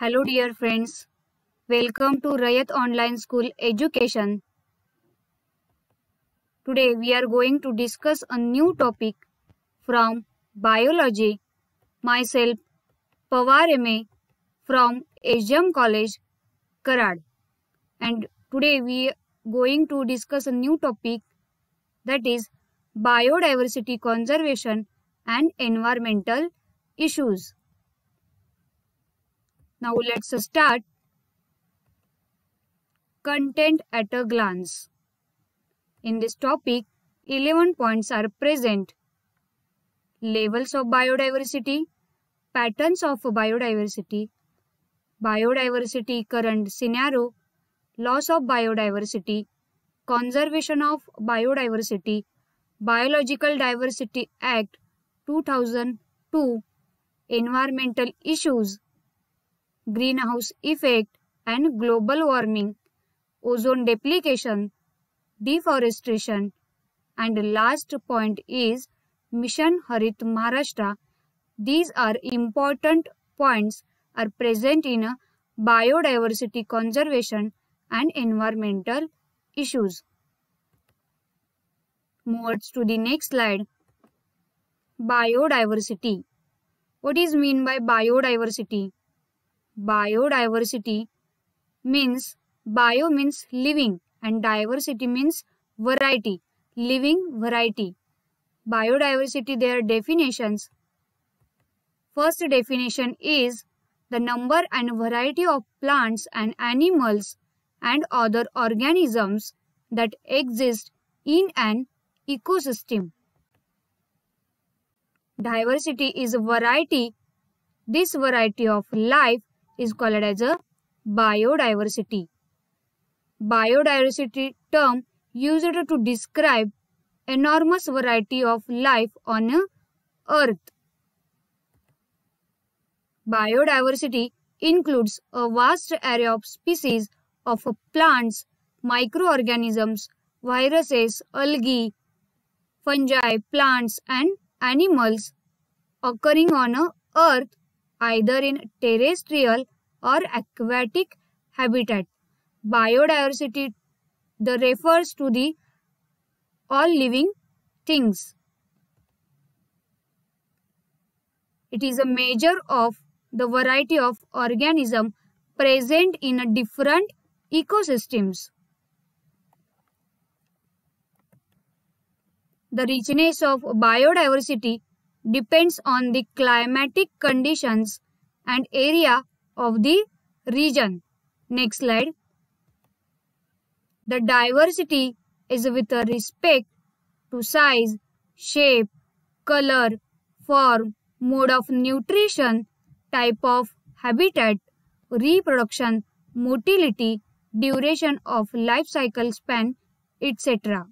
Hello dear friends, welcome to Rayat Online School Education. Today we are going to discuss a new topic from biology. Myself Pawar MA from HM College, Karad. And today we are going to discuss a new topic, that is biodiversity conservation and environmental issues. Now let's start. Content at a glance. In this topic, 11 points are present. Levels of biodiversity, patterns of biodiversity, biodiversity current scenario, loss of biodiversity, conservation of biodiversity, Biological Diversity Act 2002, environmental issues, greenhouse effect and global warming, ozone depletion, deforestation, and last point is Mission Harit Maharashtra. These are important points are present in biodiversity conservation and environmental issues. Moves to the next slide. Biodiversity. What is mean by biodiversity? Biodiversity means bio means living and diversity means variety, living variety. Biodiversity, their definitions. First definition is the number and variety of plants and animals and other organisms that exist in an ecosystem. Diversity is a variety. This variety of life is called as a biodiversity. Biodiversity term used to describe enormous variety of life on Earth. Biodiversity includes a vast array of species of plants, microorganisms, viruses, algae, fungi, plants and animals occurring on Earth either in terrestrial or aquatic habitat. Biodiversity refers to the all living things. It is a measure of the variety of organisms present in different ecosystems. The richness of biodiversity depends on the climatic conditions and area of the region. Next slide. The diversity is with respect to size, shape, color, form, mode of nutrition, type of habitat, reproduction, motility, duration of life cycle span, etc.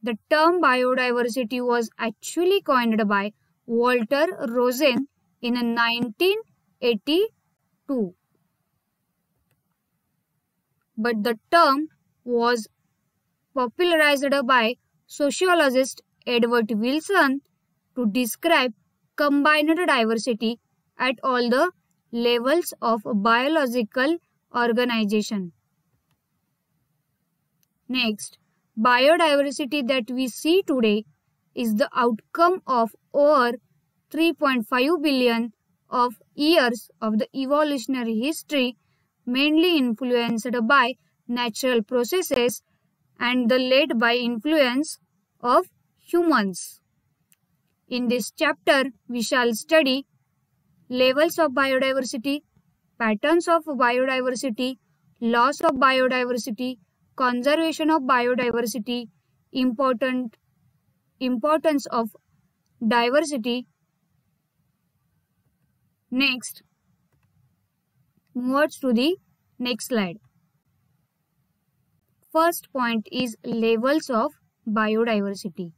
The term biodiversity was actually coined by Walter Rosen in 1982. But the term was popularized by sociologist Edward Wilson to describe combined diversity at all the levels of biological organization. Next, biodiversity that we see today is the outcome of over 3.5 billion of years of the evolutionary history, mainly influenced by natural processes and led by influence of humans. In this chapter, we shall study levels of biodiversity, patterns of biodiversity, loss of biodiversity, conservation of biodiversity, importance of diversity. Next, move to the next slide. First point is levels of biodiversity.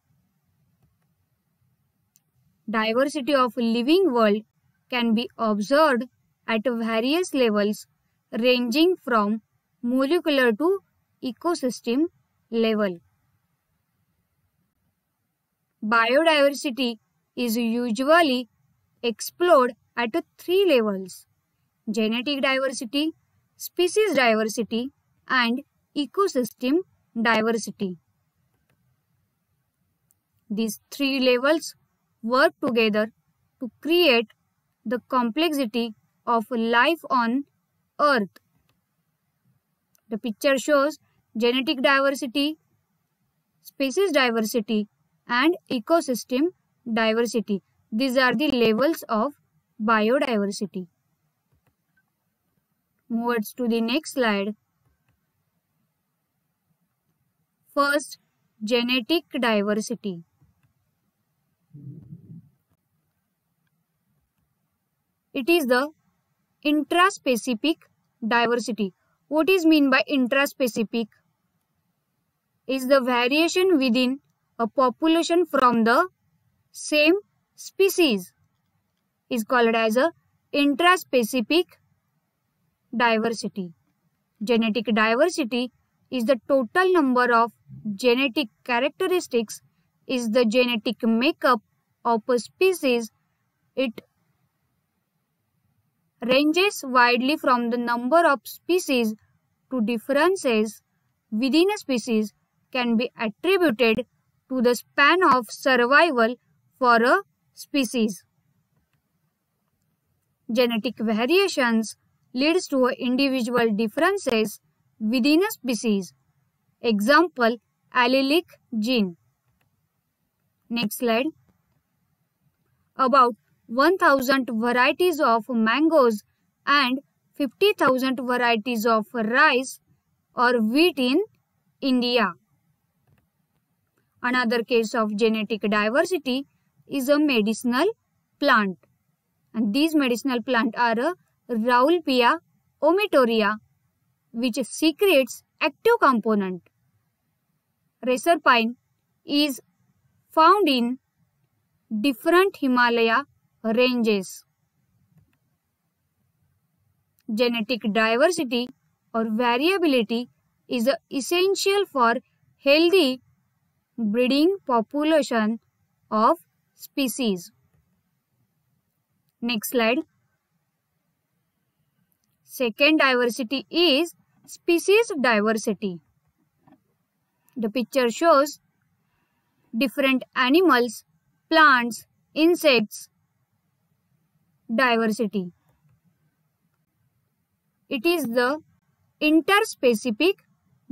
Diversity of living world can be observed at various levels ranging from molecular to ecosystem level. Biodiversity is usually explored at 3 levels. genetic diversity, species diversity, and ecosystem diversity. These three levels work together to create the complexity of life on Earth. The picture shows genetic diversity, species diversity, and ecosystem diversity. These are the levels of biodiversity. Move to the next slide. First, genetic diversity. It is the intraspecific diversity. What is meant by intraspecific? Is the variation within a population from the same species is called as a intraspecific diversity. Genetic diversity is the total number of genetic characteristics, is the genetic makeup of a species. It ranges widely from the number of species to differences within a species can be attributed to the span of survival for a species. Genetic variations leads to individual differences within a species. Example, allelic gene. Next slide. About 1,000 varieties of mangoes and 50,000 varieties of rice or wheat in India. Another case of genetic diversity is a medicinal plant. And these medicinal plants are Rauwolfia omitoria, which secretes active component. Reserpine is found in different Himalaya ranges. Genetic diversity or variability is essential for healthy breeding population of species. Next slide. Second diversity is species diversity. The picture shows different animals, plants, insects diversity. It is the interspecific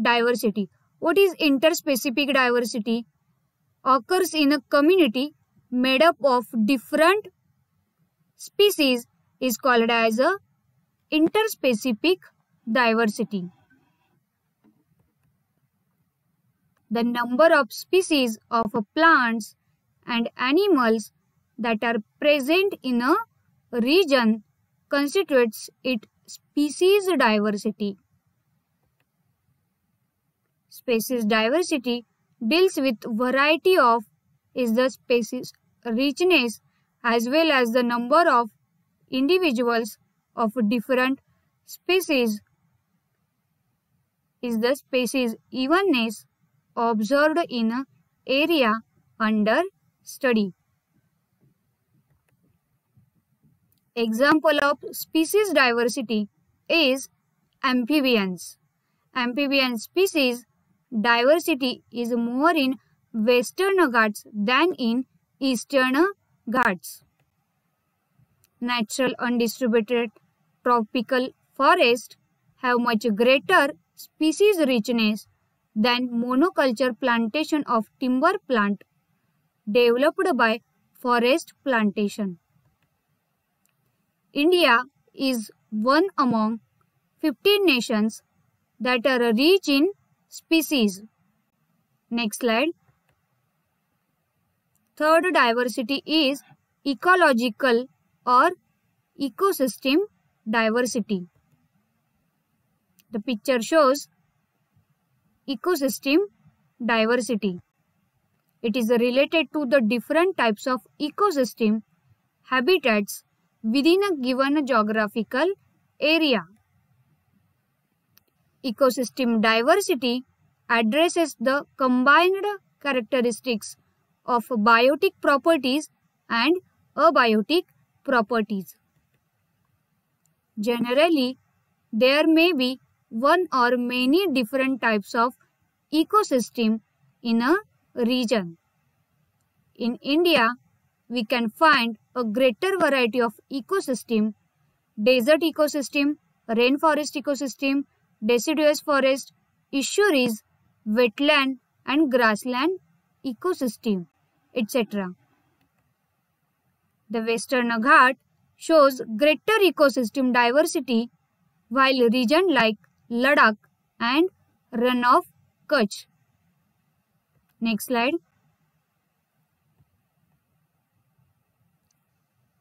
diversity. What is interspecific diversity? Occurs in a community made up of different species is called as a interspecific diversity. The number of species of plants and animals that are present in a region constitutes its species diversity. Species diversity deals with variety of is the species richness as well as the number of individuals of different species is the species evenness observed in an area under study. Example of species diversity is amphibians. Amphibian species diversity is more in Western Ghats than in Eastern Ghats. Natural undistributed tropical forests have much greater species richness than monoculture plantation of timber plant developed by forest plantation. India is one among 15 nations that are rich in species. Next slide. Third diversity is ecological or ecosystem diversity. The picture shows ecosystem diversity. It is related to the different types of ecosystem habitats within a given geographical area. Ecosystem diversity addresses the combined characteristics of biotic properties and abiotic properties. Generally, there may be one or many different types of ecosystem in a region. In India, we can find a greater variety of ecosystem: desert ecosystem, rainforest ecosystem, deciduous forest, estuaries, wetland and grassland ecosystem, etc. The Western Ghat shows greater ecosystem diversity, while regions like Ladakh and Rann of Kutch. Next slide.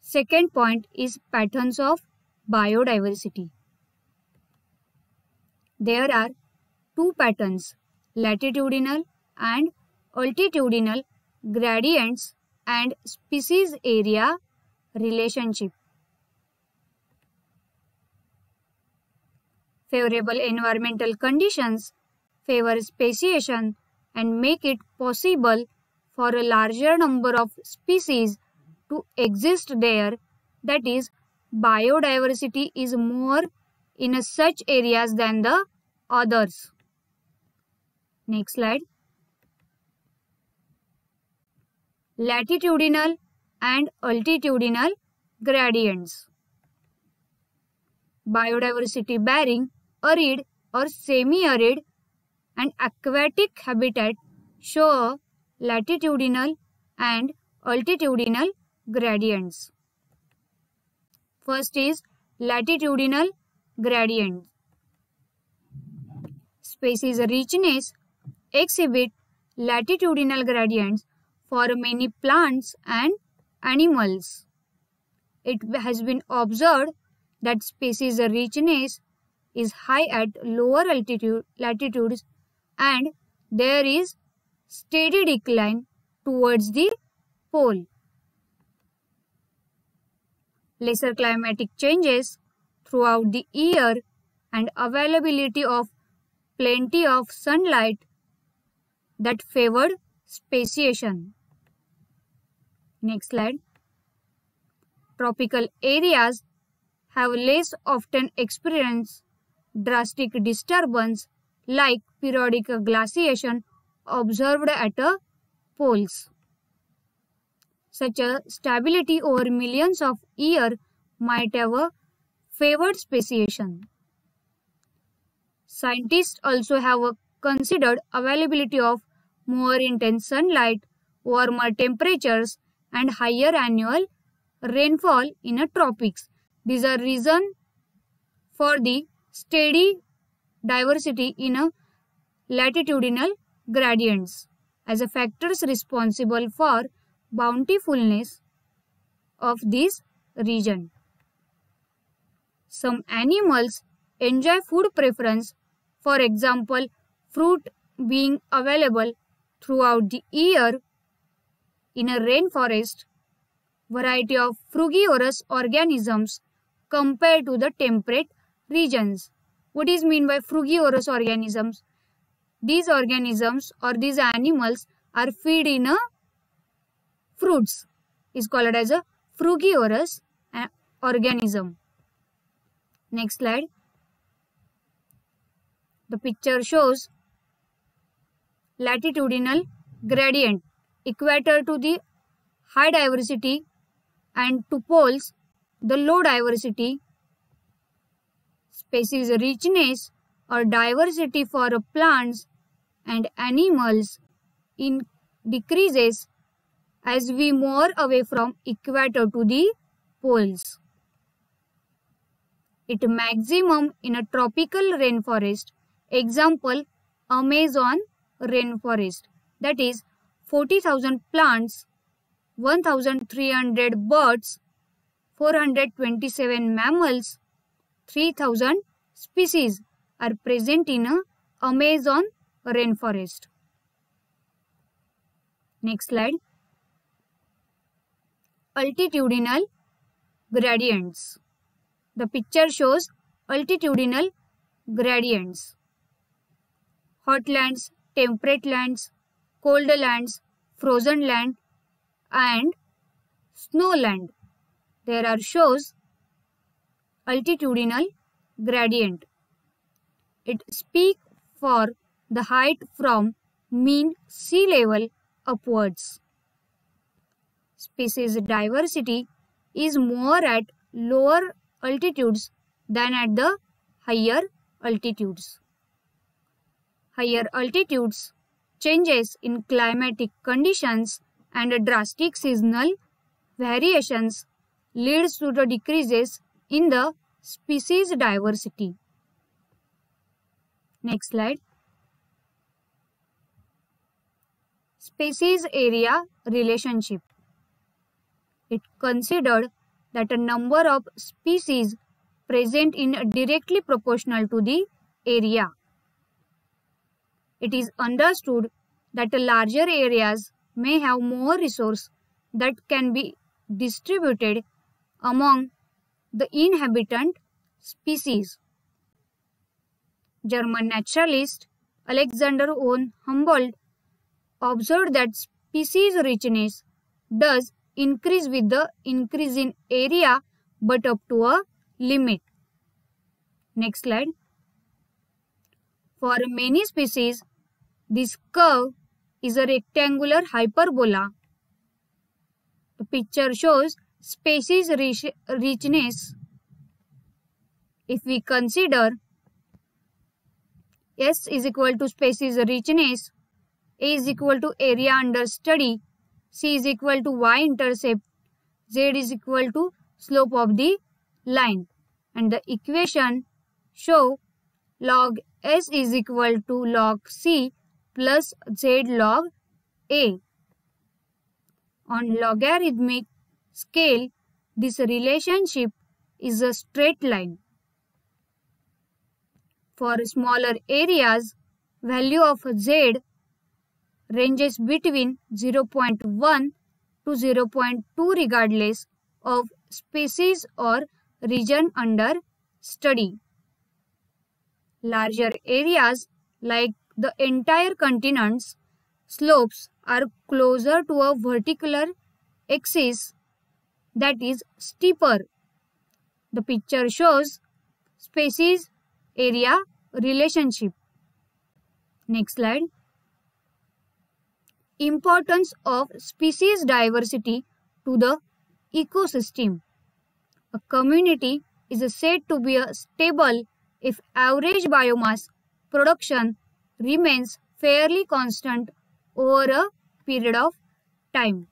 Second point is patterns of biodiversity. There are two patterns: latitudinal and altitudinal gradients and species area relationship. Favorable environmental conditions favor speciation and make it possible for a larger number of species to exist there. That is, biodiversity is more in such areas than the others. Next slide. Latitudinal and altitudinal gradients. Biodiversity bearing arid or semi-arid and aquatic habitat show a latitudinal and altitudinal gradients. First is latitudinal gradient. Species richness exhibit latitudinal gradients for many plants and animals. It has been observed that species richness is high at lower latitudes and there is steady decline towards the pole. Lesser climatic changes throughout the year and availability of plenty of sunlight that favored speciation. Next slide. Tropical areas have less often experience drastic disturbance like periodic glaciation observed at poles. Such a stability over millions of years might have favored speciation. Scientists also have considered availability of more intense sunlight, warmer temperatures, and higher annual rainfall in the tropics. These are reasons for the steady diversity in latitudinal gradients as a factors responsible for bountifulness of this region. Some animals enjoy food preference, for example, fruit being available throughout the year in a rainforest, variety of frugivorous organisms compared to the temperate regions. What is meant by frugivorous organisms? These organisms or these animals are feed in fruits, is called as a frugivorous organism. Next slide. The picture shows latitudinal gradient, equator to the high diversity and to poles the low diversity. Species richness or diversity for plants and animals decreases as we move away from equator to the poles. It maximum in a tropical rainforest, example Amazon rainforest, that is 40,000 plants, 1,300 birds, 427 mammals, 3,000 species are present in Amazon rainforest. Next slide. Altitudinal gradients. The picture shows altitudinal gradients. Hot lands, temperate lands, cold lands, frozen land and snow land. There are shows altitudinal gradient. It speaks for the height from mean sea level upwards. Species diversity is more at lower altitudes than at the higher altitudes. Higher altitudes, changes in climatic conditions and drastic seasonal variations leads to the decreases in the species diversity. Next slide. Species area relationship. It considered that a number of species present in directly proportional to the area. It is understood that larger areas may have more resources that can be distributed among the inhabitant species. German naturalist Alexander von Humboldt observed that species richness does increase with the increase in area but up to a limit. Next slide. For many species, this curve is a rectangular hyperbola. The picture shows species richness. If we consider S is equal to species richness, A is equal to area under study, C is equal to y-intercept, Z is equal to slope of the line, and the equation show log S is equal to log C plus Z log A. On logarithmic scale, this relationship is a straight line. For smaller areas, value of Z ranges between 0.1 to 0.2 regardless of species or region under study. Larger areas like the entire continent's slopes are closer to a vertical axis that is steeper. The picture shows species area relationship. Next slide. Importance of species diversity to the ecosystem. A community is said to be stable if average biomass production remains fairly constant over a period of time.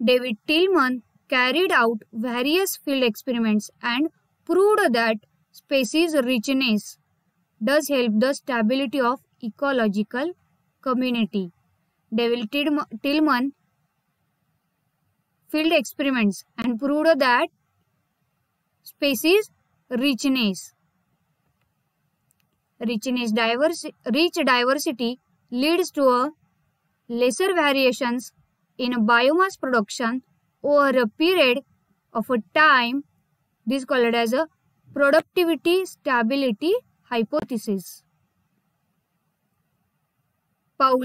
David Tillman carried out various field experiments and proved that species richness does help the stability of ecological community. David Tillman field experiments and proved that species richness. Rich diversity leads to a lesser variations in biomass production over a period of a time. This is called as a productivity stability hypothesis. Paul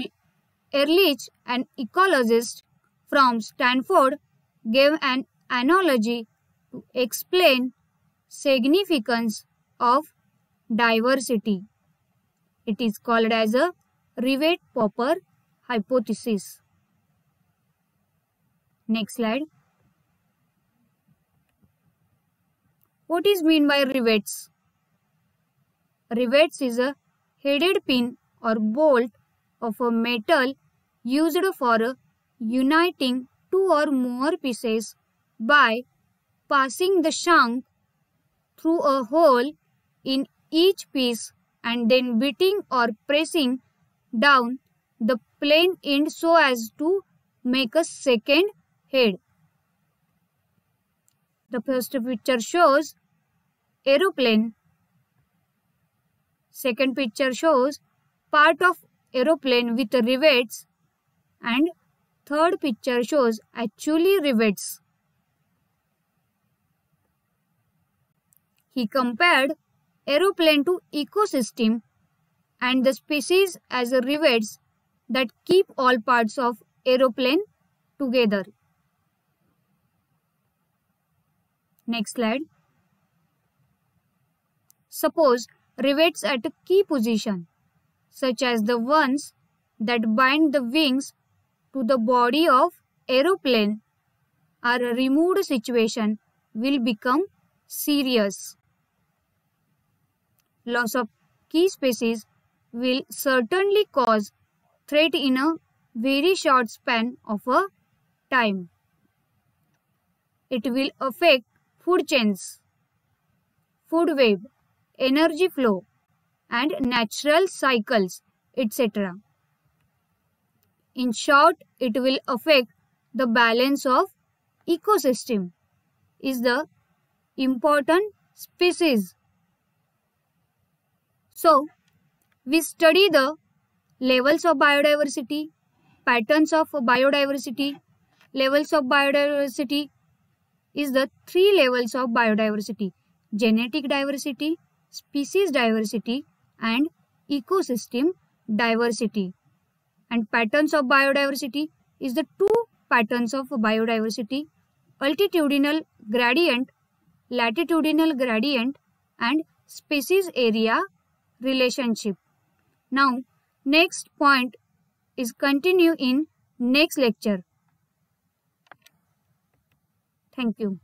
Ehrlich, an ecologist from Stanford, gave an analogy to explain significance of diversity. It is called as a Rivet-Popper hypothesis. Next slide. What is meant by rivets? Rivets is a headed pin or bolt of a metal used for uniting two or more pieces by passing the shank through a hole in each piece and then beating or pressing down the plain end so as to make a second head. The first picture shows aeroplane. Second picture shows part of aeroplane with rivets, and third picture shows actually rivets. He compared aeroplane to ecosystem and the species as rivets that keep all parts of aeroplane together. Next slide. suppose rivets at a key position, such as the ones that bind the wings to the body of aeroplane, are removed, situation will become serious. Loss of key species will certainly cause threat in a very short span of a time. It will affect food chains, food web, energy flow, and natural cycles, etc. In short, it will affect the balance of ecosystem is the important species. So, we study the levels of biodiversity, patterns of biodiversity. Levels of biodiversity is the 3 levels of biodiversity: genetic diversity, species diversity, and ecosystem diversity. And patterns of biodiversity is the 2 patterns of biodiversity: altitudinal gradient, latitudinal gradient, and species area relationship. Now, next point is continue in next lecture. Thank you.